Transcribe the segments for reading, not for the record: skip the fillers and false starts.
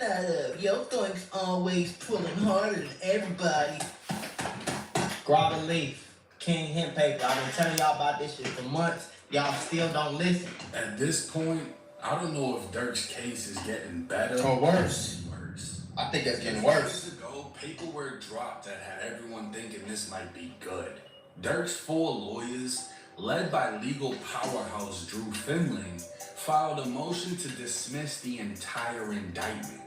out of? Your thing's always pulling harder than everybody. Grab a leaf. King hemp paper. I've been telling y'all about this shit for months. Y'all still don't listen. At this point, I don't know if Dirk's case is getting better or worse. I think that's getting worse. Years ago, paperwork dropped that had everyone thinking this might be good. Dirk's 4 lawyers, led by legal powerhouse Drew Finling, filed a motion to dismiss the entire indictment.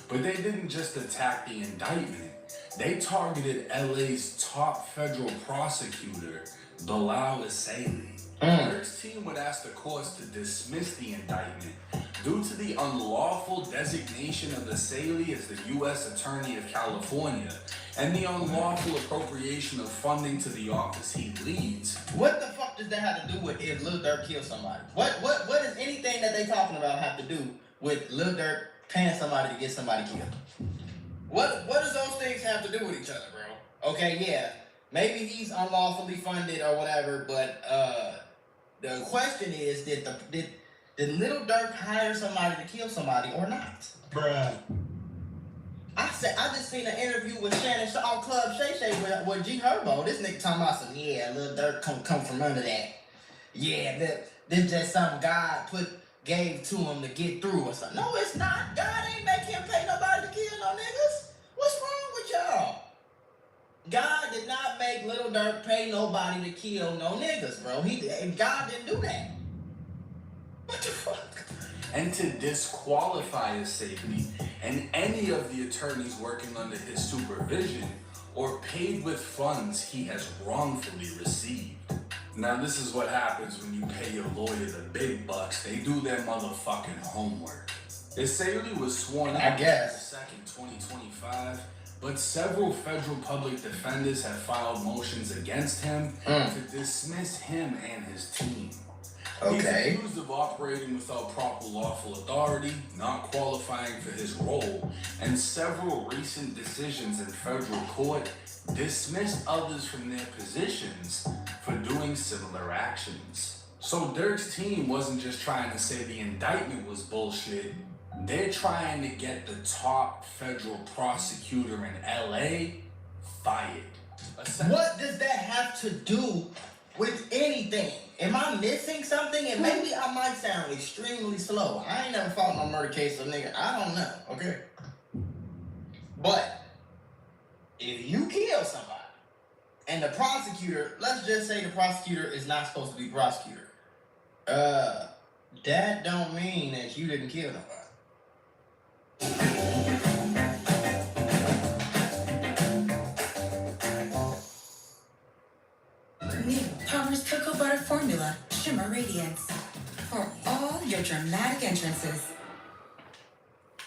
But they didn't just attack the indictment. They targeted LA's top federal prosecutor, Bilal Isaili. Dirk's team would ask the courts to dismiss the indictment due to the unlawful designation of Isaili as the U.S. Attorney of California and the unlawful appropriation of funding to the office he leads. What the fuck does that have to do with if Lil Durk kills somebody? What does anything that they talking about have to do with Lil Durk paying somebody to get somebody killed? What does those things have to do with each other, bro? Okay, yeah, maybe he's unlawfully funded or whatever, but the question is, did Lil Durk hire somebody to kill somebody or not? Bruh. I just seen an interview with Shannon Shaw Club Shay Shay with G Herbo. This nigga talking about some, yeah, Lil Durk come from under that. Yeah, this just something God gave to him to get through or something. No, it's not. God ain't make him pay nobody to kill no niggas. What's wrong with y'all? God did not make Lil Durk pay nobody to kill no niggas, bro. God didn't do that. What the fuck? And to disqualify Isaili and any of the attorneys working under his supervision or paid with funds he has wrongfully received. Now this is what happens when you pay your lawyer the big bucks. They do their motherfucking homework. Isaili was sworn out April 2nd, 2025, but several federal public defenders have filed motions against him to dismiss him and his team. He's accused of operating without proper lawful authority, not qualifying for his role, and several recent decisions in federal court dismissed others from their positions for doing similar actions. So Dirk's team wasn't just trying to say the indictment was bullshit. They're trying to get the top federal prosecutor in LA fired. What does that have to do with anything? Am I missing something? And maybe I might sound extremely slow. I ain't never fought no murder case of nigga. I don't know, okay? But if you kill somebody and the prosecutor, let's just say the prosecutor is not supposed to be prosecutor, that don't mean that you didn't kill nobody. New Palmer's Cocoa Butter Formula, Shimmer Radiance. For all your dramatic entrances.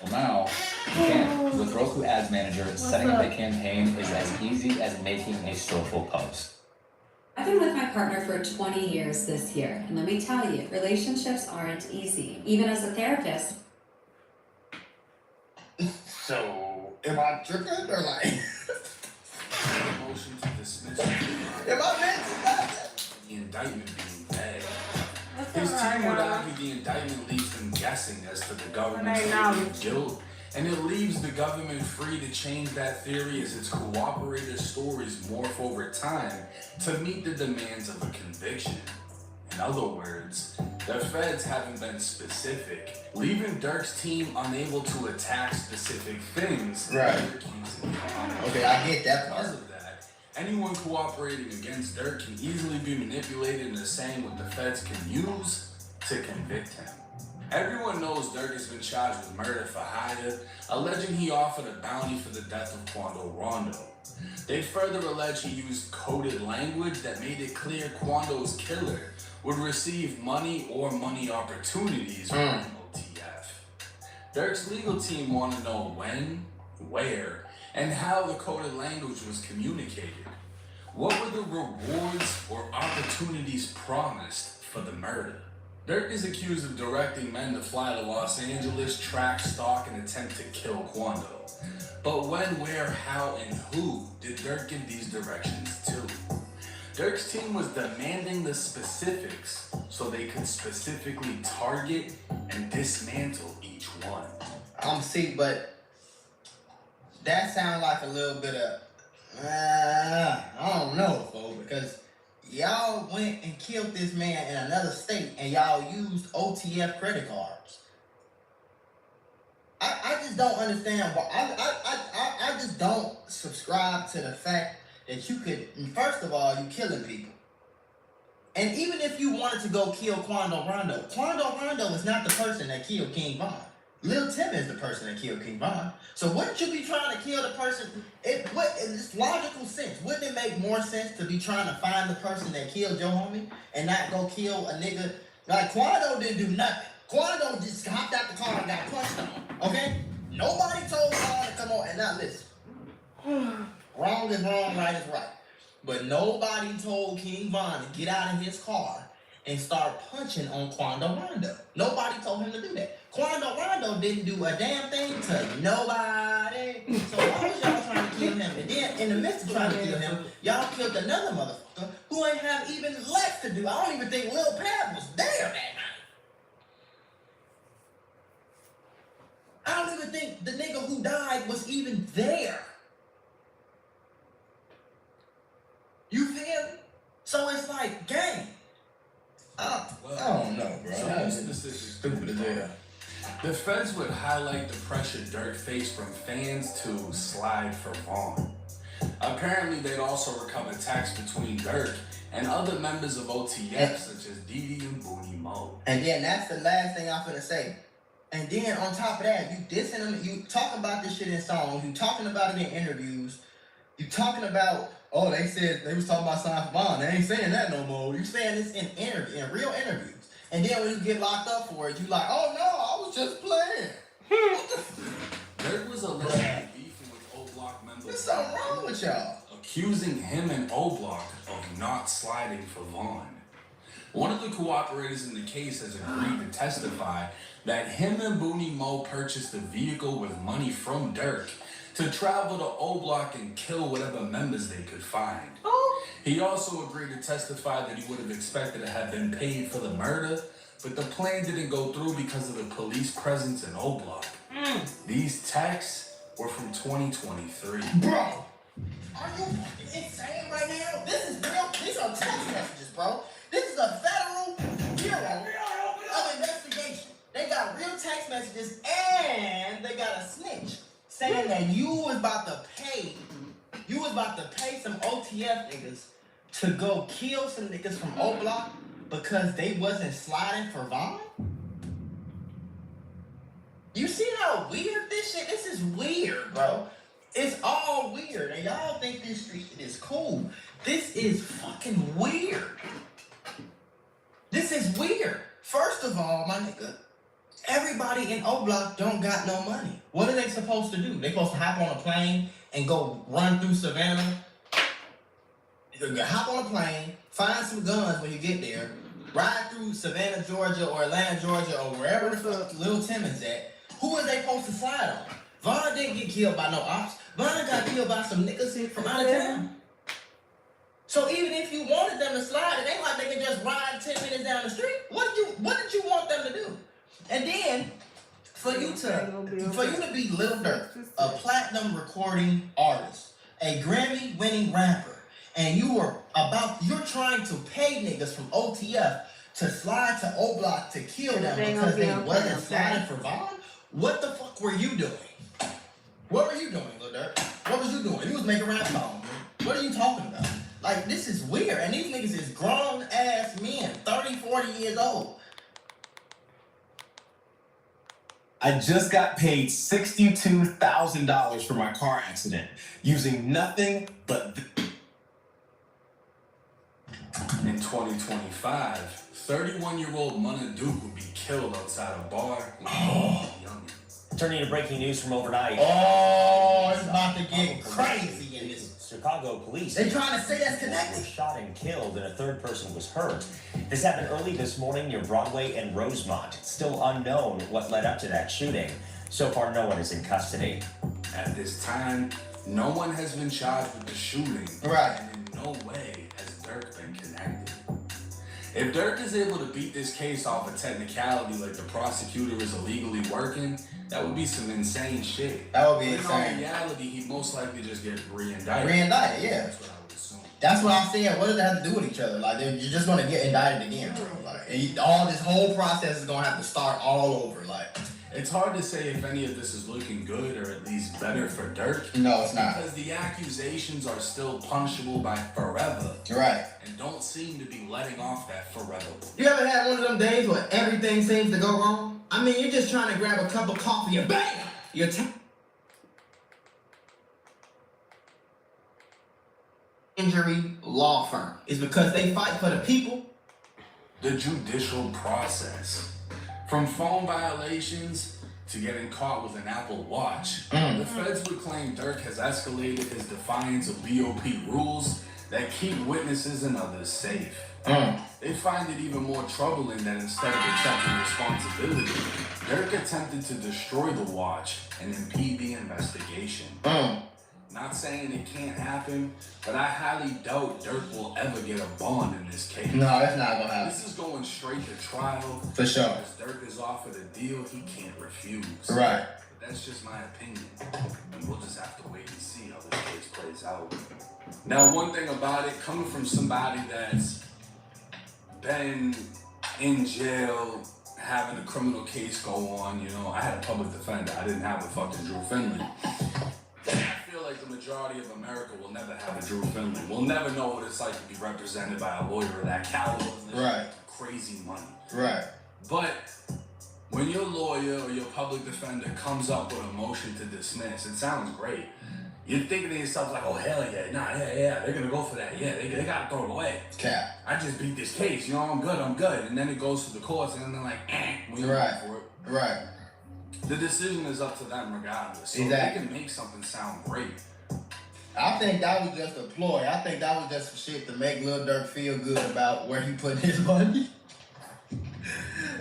Well, now, you can. With Roku Ads Manager, setting up a campaign is as easy as making a social post. I've been with my partner for 20 years this year, and let me tell you, relationships aren't easy. Even as a therapist. So, am I tripping or like? Motion to dismiss Am I meant to? the indictment being vague. His team would argue the indictment leaves them guessing as to the government's theory of guilt, and it leaves the government free to change that theory as its cooperator stories morph over time to meet the demands of a conviction. In other words, the feds haven't been specific, leaving Dirk's team unable to attack specific things. Right. Accusing him. Okay, I get that part. Because of that, anyone cooperating against Dirk can easily be manipulated in the same what the feds can use to convict him. Everyone knows Dirk has been charged with murder for hire, alleging he offered a bounty for the death of Quando Rondo. They further allege he used coded language that made it clear Quando's killer would receive money or money opportunities from OTF. Dirk's legal team want to know when, where, and how the coded language was communicated. What were the rewards or opportunities promised for the murder? Dirk is accused of directing men to fly to Los Angeles, track, stalk, and attempt to kill Quando. But when, where, how, and who did Dirk give these directions to? Dirk's team was demanding the specifics so they could specifically target and dismantle each one. See, but that sounds like a little bit of, I don't know, folks, because y'all went and killed this man in another state and y'all used OTF credit cards. I just don't understand why. I just don't subscribe to the fact that you could, first of all, you killing people. And even if you wanted to go kill Quando Rondo is not the person that killed King Von. Lil Tim is the person that killed King Von. So wouldn't you be trying to kill the person? In this logical sense, wouldn't it make more sense to be trying to find the person that killed your homie and not go kill a nigga? Like, Quando didn't do nothing. Quando just hopped out the car and got punched on, okay? Nobody told Von to come on, and now listen. Wrong is wrong, right is right. But nobody told King Von to get out of his car and start punching on Quando Rondo. Nobody told him to do that. Quando Rondo didn't do a damn thing to nobody. So why was y'all trying to kill him? And then in the midst of trying to kill him, y'all killed another motherfucker who ain't have even less to do. I don't even think Lil Pab was there that night. I don't even think the nigga who died was even there. You feel me? So it's like, gang. I don't know, bro. So this is stupid as hell. The feds would highlight the pressure Dirk faced from fans to slide for Vaughn. Apparently, they'd also recover texts between Dirk and other members of OTF, such as Didi and Booney Mo. And then that's the last thing I'm finna say. And then on top of that, you dissing them, you talking about this shit in songs, you talking about it in interviews, you talking about, oh, they said they was talking about sign for Vaughn. They ain't saying that no more. You saying this in real interviews. And then when you get locked up for it, you like, oh no, I was just playing. Dirk was allegedly beefing with O-Block members. There's something wrong with y'all. Accusing him and O-Block of not sliding for Vaughn. One of the cooperators in the case has agreed to testify that him and Booney Mo purchased a vehicle with money from Dirk to travel to O-Block and kill whatever members they could find. He also agreed to testify that he would have expected to have been paid for the murder, but the plan didn't go through because of the police presence in O-Block. These texts were from 2023. Bro, are you insane right now? This is real. These are text messages, bro. This is a federal bureau of investigation. They got real text messages and they got a snitch saying that you was about to pay some OTF niggas to go kill some niggas from O-Block because they wasn't sliding for Vaughn? You see how weird this shit? This is weird, bro. It's all weird, and y'all think this shit is cool. This is fucking weird. This is weird. First of all, my nigga, everybody in O-Block don't got no money. What are they supposed to do? They supposed to hop on a plane and go run through Savannah? Hop on a plane, find some guns when you get there, ride through Savannah, Georgia, or Atlanta, Georgia, or wherever the fuck Lil Tim is at. Who are they supposed to slide on? Vaughn didn't get killed by no ops. Vaughn got killed by some niggas from out of town. So even if you wanted them to slide, it ain't like they can just ride 10 minutes down the street. What did you want them to do? And then for you to be Lil Durk, a platinum recording artist, a Grammy-winning rapper, and you're trying to pay niggas from OTF to slide to O-Block to kill them because they wasn't sliding for Vaughn? What the fuck were you doing? What were you doing, Lil Durk? What was you doing? You was making rap songs. What are you talking about? Like, this is weird. And these niggas is grown-ass men, 30, 40 years old. I just got paid $62,000 for my car accident using nothing but... In 2025, 31-year-old Munna Duke would be killed outside a bar with young. Turning to breaking news from overnight. Oh, it's about to get crazy in this. Chicago police. They trying to say that's connected. Was shot and killed, and a third person was hurt. This happened early this morning near Broadway and Rosemont. It's still unknown what led up to that shooting. So far, no one is in custody. At this time, no one has been charged with the shooting. Right. And in no way has Dirk been connected. If Dirk is able to beat this case off a technicality like the prosecutor is illegally working, that would be some insane shit. That would be In all insane. reality, he'd most likely just get re-indicted. Re-indicted, yeah. That's what I would assume. That's what I'm saying. What does that have to do with each other? Like, you're just gonna get indicted again, bro. Like, and all this whole process is gonna have to start all over. Like, It's hard to say if any of this is looking good or at least better for Dirk. no, it's not. Because the accusations are still punishable by forever Right. and don't seem to be letting off that forever. You ever had one of them days where everything seems to go wrong? I mean, you're just trying to grab a cup of coffee and bang! You're injury law firm. It's because they fight for the people. The judicial process. From phone violations to getting caught with an Apple Watch, the feds would claim Dirk has escalated his defiance of BOP rules that keep witnesses and others safe. They find it even more troubling that instead of accepting responsibility, Dirk attempted to destroy the watch and impede the investigation. Not saying it can't happen, but I highly doubt Dirk will ever get a bond in this case. No, it's not gonna happen. This is going straight to trial. For sure. As Dirk is offered a deal he can't refuse. Right. But that's just my opinion. And we'll just have to wait and see how this case plays out. Now, one thing about it, coming from somebody that's been in jail, having a criminal case go on, you know, I had a public defender. I didn't have a fucking Drew Finley. I feel like the majority of America will never have a Drew Finley. We'll never know what it's like to be represented by a lawyer of that caliber. Right. Crazy money. Right. But when your lawyer or your public defender comes up with a motion to dismiss, it sounds great. You're thinking to yourself like, oh, hell yeah, they're gonna go for that. Yeah, they gotta throw it away. Cap. I just beat this case, you know, I'm good. And then it goes to the courts and then they're like, we don't Right. go for it. Right. The decision is up to them regardless. So Exactly. they can make something sound great. I think that was just a ploy. I think that was just for shit to make Lil Durk feel good about where he put his money.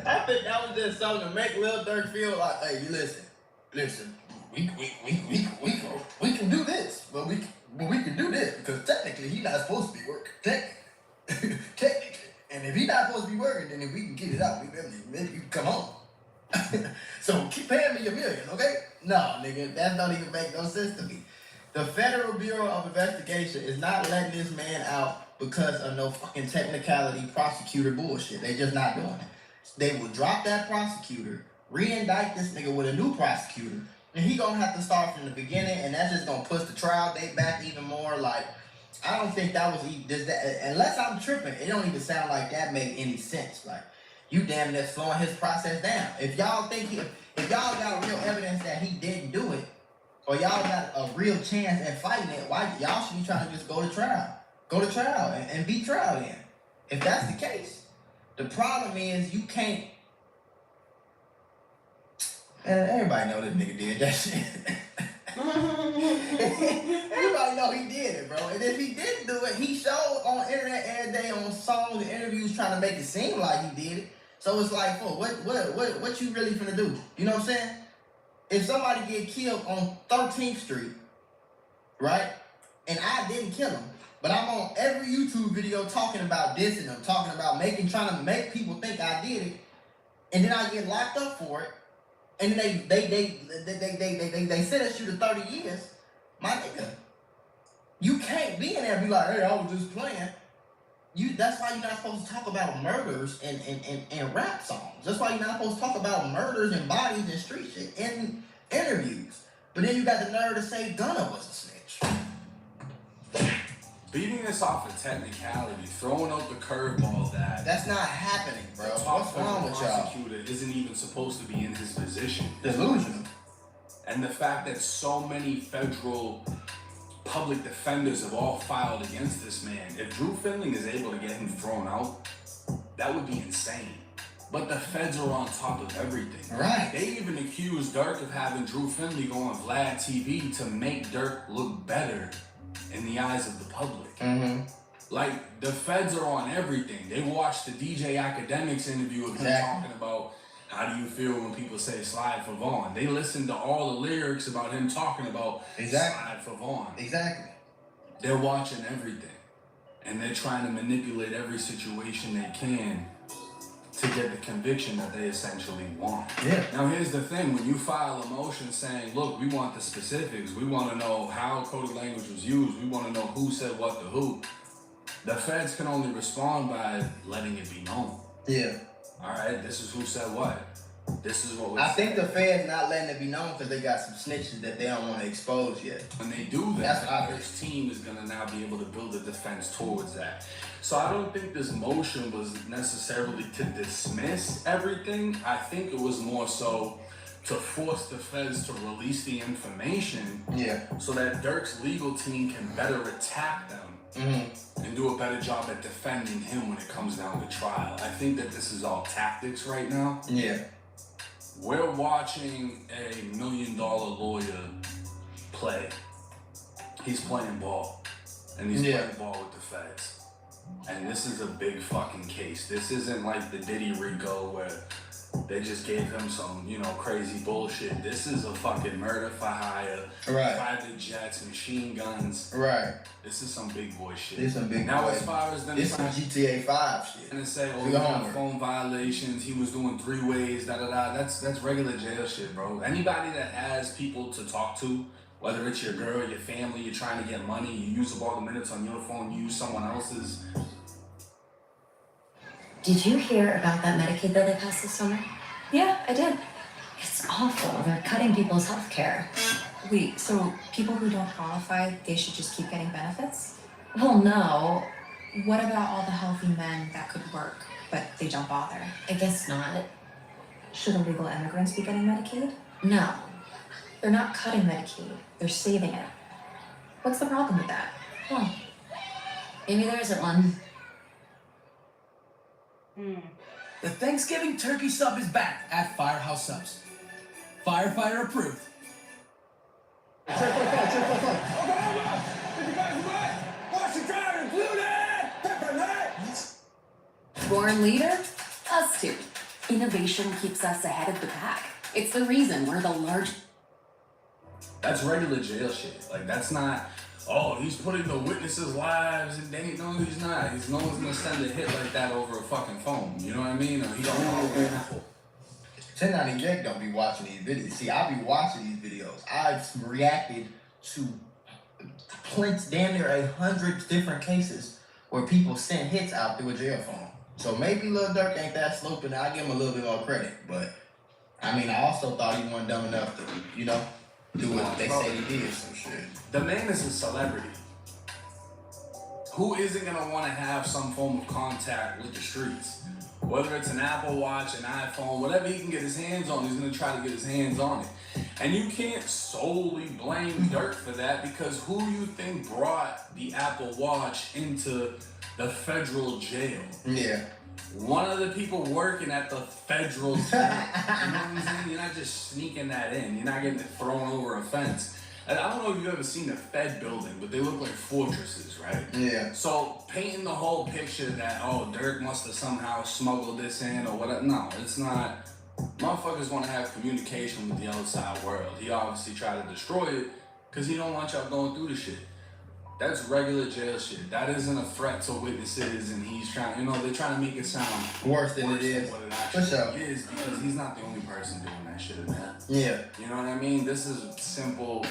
I think that was just something to make Lil Durk feel like, hey, you listen, we can do this, but we can do this because technically he's not supposed to be working. Technically. And if he's not supposed to be working, then if we can get it out, maybe you can come home. So keep paying me $1 million, okay? No, nigga, that don't even make no sense to me. The Federal Bureau of Investigation is not letting this man out because of no fucking technicality prosecutor bullshit. They just not doing it. They will drop that prosecutor, re-indict this nigga with a new prosecutor, and he gonna have to start from the beginning, and that's just gonna push the trial date back even more. Like, I don't think that was unless I'm tripping, it don't even sound like that made any sense. Like, you damn near slowing his process down. If y'all think if y'all got real evidence that he didn't do it, or y'all got a real chance at fighting it, why y'all should be trying to just go to trial? Go to trial and beat trial then. If that's the case. The problem is you can't. Man, everybody know this nigga did that shit. Everybody know he did it, bro. And if he didn't do it, he showed on internet every day on songs and interviews trying to make it seem like he did it. So it's like, what you really finna do? You know what I'm saying? If somebody get killed on 13th Street, right, and I didn't kill him, but I'm on every YouTube video talking about dissing them, talking about trying to make people think I did it, and then I get locked up for it, and then they sentence you to 30 years, my nigga, you can't be in there and be like, hey, I was just playing. That's why you're not supposed to talk about murders and rap songs. That's why you're not supposed to talk about murders and bodies and street shit in interviews. But then you got the nerve to say Gunna was a snitch. Beating this off a technicality, throwing out the curveball That's not happening, bro. the top What's wrong federal with y'all? prosecutor isn't even supposed to be in his position. Delusional. And the fact that so many federal public defenders have all filed against this man, if Drew Finley is able to get him thrown out, that would be insane. But the feds are on top of everything. Right. They even accused Dirk of having Drew Finley go on Vlad TV to make Dirk look better in the eyes of the public. Mm-hmm. Like, the feds are on everything. They watched the DJ Academics interview of him talking about how do you feel when people say slide for Vaughn. They listened to all the lyrics about him talking about slide for Vaughn. Exactly. They're watching everything. and they're trying to manipulate every situation they can to get the conviction that they essentially want. Yeah. Now here's the thing, when you file a motion saying, look, we want the specifics, we want to know how coded language was used, we want to know who said what to who, the feds can only respond by letting it be known. Yeah. All right, this is who said what. This is what was I think the feds not letting it be known because they got some snitches that they don't want to expose yet. When they do that, That's what I this team is going to now be able to build a defense towards that. So I don't think this motion was necessarily to dismiss everything. I think it was more so to force the feds to release the information, so that Dirk's legal team can better attack them and do a better job at defending him when it comes down to trial. I think that this is all tactics right now. Yeah. We're watching a $1 million lawyer play. He's playing ball. And he's playing ball with the feds. And this is a big fucking case. This isn't like the Diddy Rico where they just gave him some, crazy bullshit. This is a fucking murder for hire, private jets, machine guns. Right. This is some big boy shit. This some big now, boy. as far as them This some GTA 5 shit. and say, oh, he got phone violations, he was doing 3 ways, that's regular jail shit, bro. Anybody that has people to talk to, whether it's your girl, your family, you're trying to get money, you use up all the minutes on your phone, you use someone else's. Did you hear about that Medicaid bill they passed this summer? Yeah, I did. It's awful. They're cutting people's health care. Wait, so people who don't qualify, they should just keep getting benefits? Well, no. What about all the healthy men that could work, but they don't bother? I guess not. Should illegal immigrants be getting Medicaid? No. They're not cutting Medicaid, they're saving it. What's the problem with that? Well, maybe there isn't one. The Thanksgiving turkey sub is back at Firehouse Subs. Firefighter approved. Born leader? Us too. Innovation keeps us ahead of the pack. It's the reason we're the largest. That's regular jail shit. Like, that's not, oh, he's putting the witnesses' lives in danger. No, he's not. No one's gonna send a hit like that over a fucking phone. You know what I mean? Or he don't. 1090 Jake don't be watching these videos. See, I be watching these videos. I've reacted to damn near 100 different cases where people sent hits out through a jail phone. So maybe Lil Durk ain't that stupid, and I give him a little bit more credit. But I mean, I also thought he wasn't dumb enough to, do what they say he did, some shit. The man is a celebrity. Who isn't gonna want to have some form of contact with the streets? Whether it's an Apple Watch, an iPhone, whatever he can get his hands on, he's gonna try to get his hands on it. And you can't solely blame Dirk for that, because who you think brought the Apple Watch into the federal jail? Yeah. One of the people working at the federal jail. You know what I'm saying? You're not just sneaking that in. You're not getting it thrown over a fence. And I don't know if you've ever seen a Fed building, but they look like fortresses, right? Yeah. So painting the whole picture that, oh, Dirk must have somehow smuggled this in or whatever. No, it's not. Motherfuckers want to have communication with the outside world. He obviously tried to destroy it because he don't want y'all going through the shit. That's regular jail shit. That isn't a threat to witnesses, and he's trying, they're trying to make it sound worse than it is. What it actually is, because he's not the only person doing that shit in there. Yeah. You know what I mean? This is simple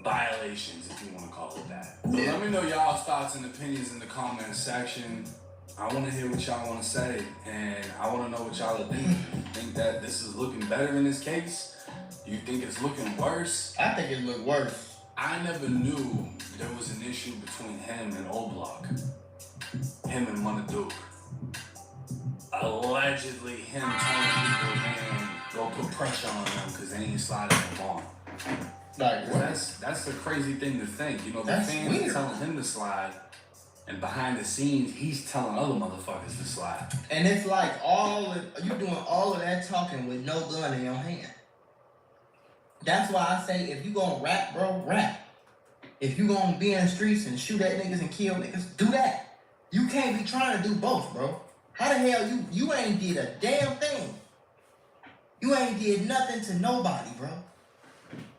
violations, if you want to call it that. So let me know y'all's thoughts and opinions in the comment section. I want to hear what y'all want to say, and I want to know what y'all are thinking. You think that this is looking better in this case? Do you think it's looking worse? I think it looked worse. I never knew there was an issue between him and O-Block. Him and Money Duke. Allegedly him telling people, man, go put pressure on them because they ain't sliding them on. Like, that's the crazy thing to think. The That's fans weird. are telling him to slide, and behind the scenes, he's telling other motherfuckers to slide. And it's like you doing all of that talking with no gun in your hand. That's why I say, if you gonna rap, bro, rap. If you gonna be in the streets and shoot at niggas and kill niggas, do that. You can't be trying to do both, bro. How the hell you ain't did a damn thing? You ain't did nothing to nobody, bro.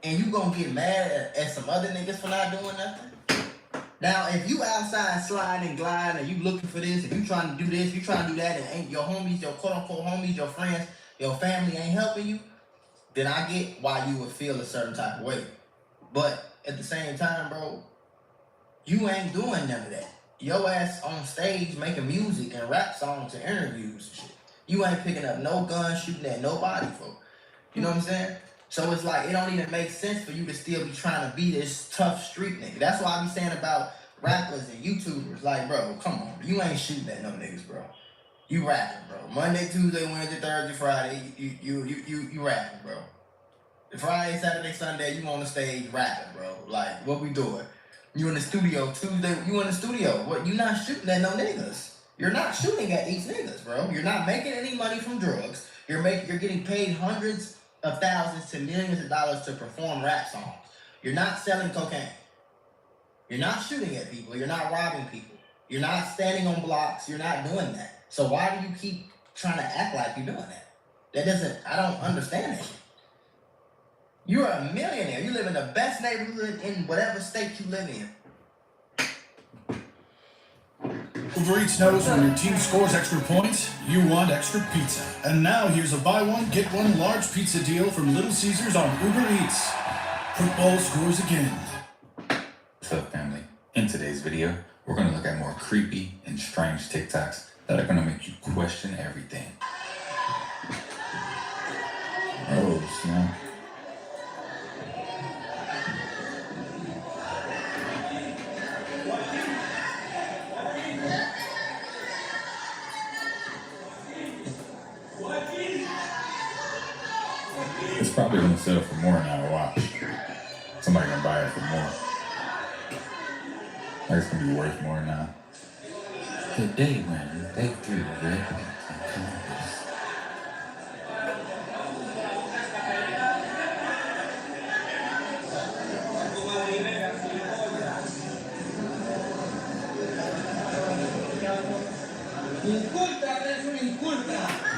And you gonna get mad at some other niggas for not doing nothing? Now, if you outside sliding and gliding and you looking for this, if you trying to do this, you trying to do that, and ain't your homies, your quote unquote homies, your friends, your family ain't helping you, then I get why you would feel a certain type of way. But at the same time, bro, you ain't doing none of that. Your ass on stage making music and rap songs and interviews and shit. You ain't picking up no gun, shooting at nobody, for. You know what I'm saying? So it's like, it don't even make sense for you to still be trying to be this tough street nigga. That's why I be saying about rappers and YouTubers. Like, bro, come on. You ain't shooting at no niggas, bro. You rapping, bro. Monday, Tuesday, Wednesday, Thursday, Friday, you rapping, bro. Friday, Saturday, Sunday, you on the stage rapping, bro. Like, what we doing? You in the studio Tuesday, you in the studio. What, you not shooting at no niggas. You're not shooting at these niggas, bro. You're not making any money from drugs. You're getting paid hundreds of thousands to millions of dollars to perform rap songs. You're not selling cocaine. You're not shooting at people. You're not robbing people. You're not standing on blocks. You're not doing that. So why do you keep trying to act like you're doing that? I don't understand that shit. You're a millionaire. You live in the best neighborhood in whatever state you live in. Uber Eats knows when your team scores extra points, you want extra pizza. And now here's a buy one, get one large pizza deal from Little Caesars on Uber Eats. Football scores again. What's up, family? In today's video, we're going to look at more creepy and strange TikToks that are going to make you question everything. Oh, snap. It's probably gonna sell for more now. Watch. Somebody gonna buy it for more. Like it's gonna be worth more now. The day when they threw red and Columbus. Inculta, es una inculta.